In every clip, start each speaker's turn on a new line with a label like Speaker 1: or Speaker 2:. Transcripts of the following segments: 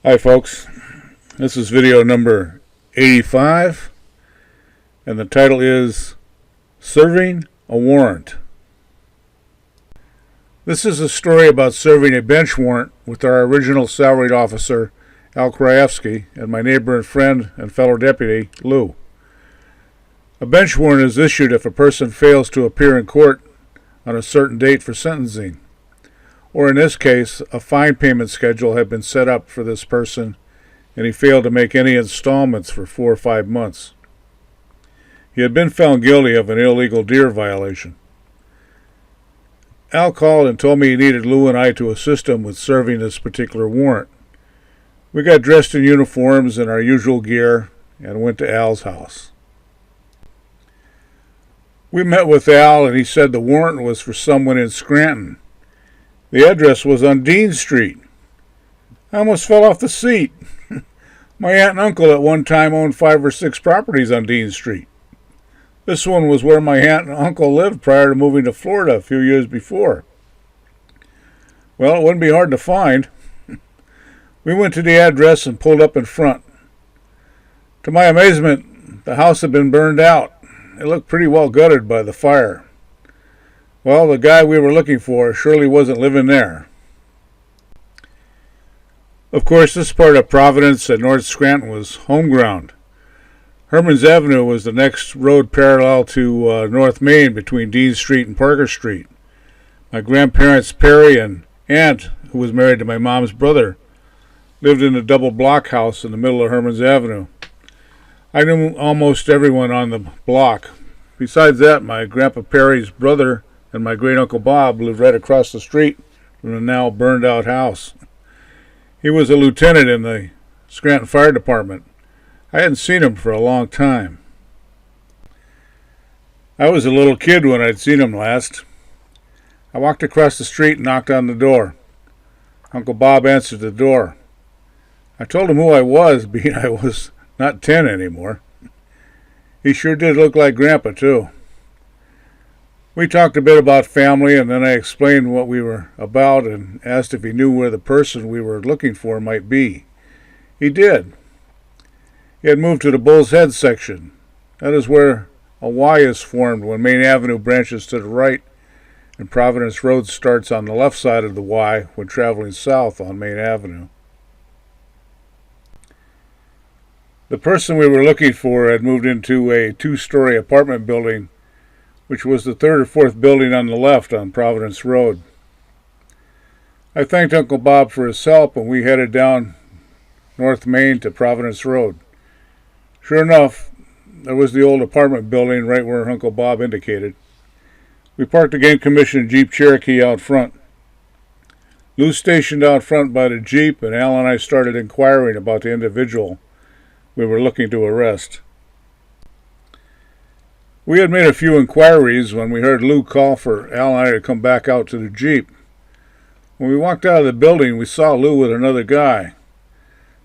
Speaker 1: Hi folks, this is video number 85 and the title is Serving a Warrant. This is a story about serving a bench warrant with our original salaried officer Al Krajewski and my neighbor and friend and fellow deputy Lou. A bench warrant is issued if a person fails to appear in court on a certain date for sentencing, or in this case, a fine payment schedule had been set up for this person and he failed to make any installments for 4 or 5 months. He had been found guilty of an illegal deer violation. Al called and told me he needed Lou and I to assist him with serving this particular warrant. We got dressed in uniforms and our usual gear and went to Al's house. We met with Al and he said the warrant was for someone in Scranton. The address was on Dean Street. I almost fell off the seat. My aunt and uncle at one time owned 5 or 6 properties on Dean Street. This one was where my aunt and uncle lived prior to moving to Florida a few years before. Well, it wouldn't be hard to find. We went to the address and pulled up in front. To my amazement, the house had been burned out. It looked pretty well gutted by the fire. Well, the guy we were looking for surely wasn't living there. Of course, this part of Providence at North Scranton was home ground. Herman's Avenue was the next road parallel to North Main between Dean Street and Parker Street. My grandparents, Perry, and aunt, who was married to my mom's brother, lived in a double block house in the middle of Herman's Avenue. I knew almost everyone on the block. Besides that, my Grandpa Perry's brother and my great-uncle Bob lived right across the street from the now burned-out house. He was a lieutenant in the Scranton Fire Department. I hadn't seen him for a long time. I was a little kid when I'd seen him last. I walked across the street and knocked on the door. Uncle Bob answered the door. I told him who I was, being I was not 10 anymore. He sure did look like Grandpa, too. We talked a bit about family, and then I explained what we were about and asked if he knew where the person we were looking for might be. He did. He had moved to the Bull's Head section. That is where a Y is formed when Main Avenue branches to the right and Providence Road starts on the left side of the Y when traveling south on Main Avenue. The person we were looking for had moved into a 2-story apartment building, which was the 3rd or 4th building on the left on Providence Road. I thanked Uncle Bob for his help, and we headed down North Main to Providence Road. Sure enough, there was the old apartment building right where Uncle Bob indicated. We parked the Game Commission Jeep Cherokee out front. Lou stationed out front by the Jeep, and Al and I started inquiring about the individual we were looking to arrest. We had made a few inquiries when we heard Lou call for Al and I to come back out to the Jeep. When we walked out of the building, we saw Lou with another guy.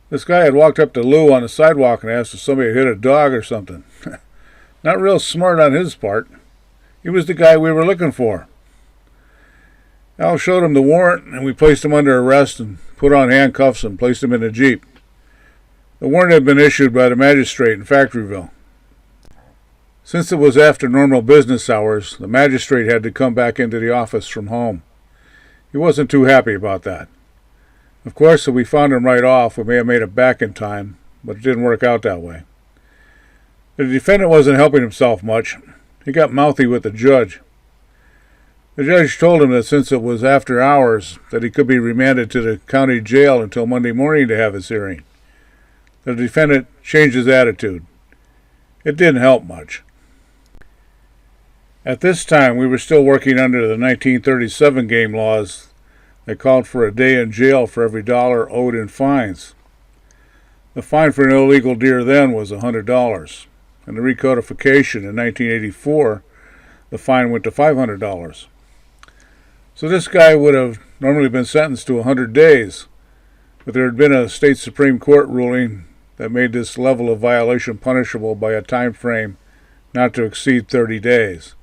Speaker 1: This guy had walked up to Lou on the sidewalk and asked if somebody had hit a dog or something. Not real smart on his part. He was the guy we were looking for. Al showed him the warrant, and we placed him under arrest and put on handcuffs and placed him in the Jeep. The warrant had been issued by the magistrate in Factoryville. Since it was after normal business hours, the magistrate had to come back into the office from home. He wasn't too happy about that. Of course, if we found him right off, we may have made it back in time, but it didn't work out that way. The defendant wasn't helping himself much. He got mouthy with the judge. The judge told him that since it was after hours, that he could be remanded to the county jail until Monday morning to have his hearing. The defendant changed his attitude. It didn't help much. At this time, we were still working under the 1937 game laws that called for a day in jail for every $1 owed in fines. The fine for an illegal deer then was $100, and the recodification in 1984, the fine went to $500. So this guy would have normally been sentenced to 100 days, but there had been a state Supreme Court ruling that made this level of violation punishable by a time frame not to exceed 30 days.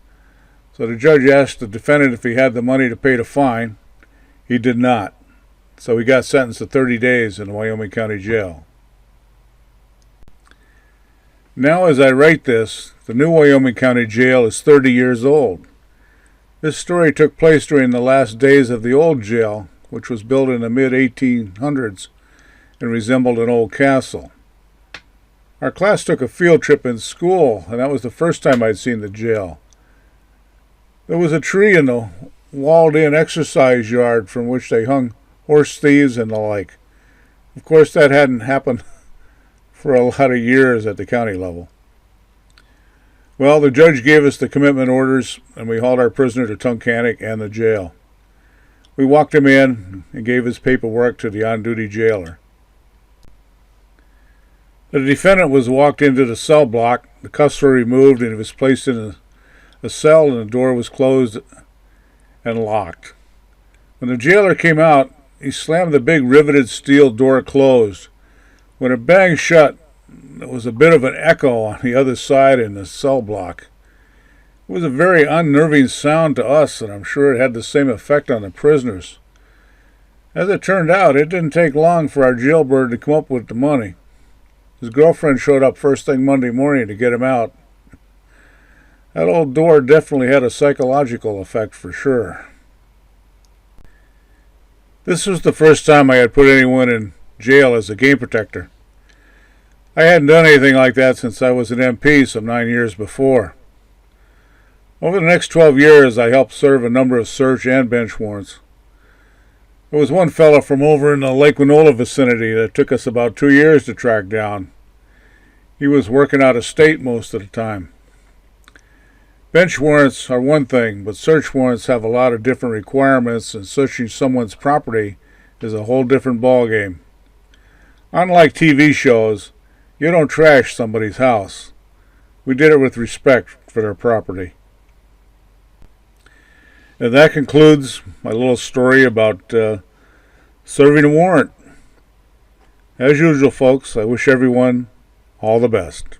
Speaker 1: So the judge asked the defendant if he had the money to pay the fine. He did not. so he got sentenced to 30 days in the Wyoming County Jail. Now as I write this, the new Wyoming County Jail is 30 years old. This story took place during the last days of the old jail, which was built in the mid-1800s and resembled an old castle. Our class took a field trip in school, and that was the first time I'd seen the jail. There was a tree in the walled-in exercise yard from which they hung horse thieves and the like. Of course, that hadn't happened for a lot of years at the county level. Well, the judge gave us the commitment orders, and we hauled our prisoner to Tunkhannock and the jail. We walked him in and gave his paperwork to the on-duty jailer. The defendant was walked into the cell block, the cuffs were removed, and he was placed in a cell, and the door was closed and locked. When the jailer came out, he slammed the big riveted steel door closed. When it banged shut, there was a bit of an echo on the other side in the cell block. It was a very unnerving sound to us, and I'm sure it had the same effect on the prisoners. As it turned out, it didn't take long for our jailbird to come up with the money. His girlfriend showed up first thing Monday morning to get him out. That old door definitely had a psychological effect for sure. This was the first time I had put anyone in jail as a game protector. I hadn't done anything like that since I was an MP some 9 years before. Over the next 12 years, I helped serve a number of search and bench warrants. There was one fellow from over in the Lake Winola vicinity that took us about 2 years to track down. He was working out of state most of the time. Bench warrants are one thing, but search warrants have a lot of different requirements, and searching someone's property is a whole different ballgame. Unlike TV shows, you don't trash somebody's house. We did it with respect for their property. And that concludes my little story about serving a warrant. As usual, folks, I wish everyone all the best.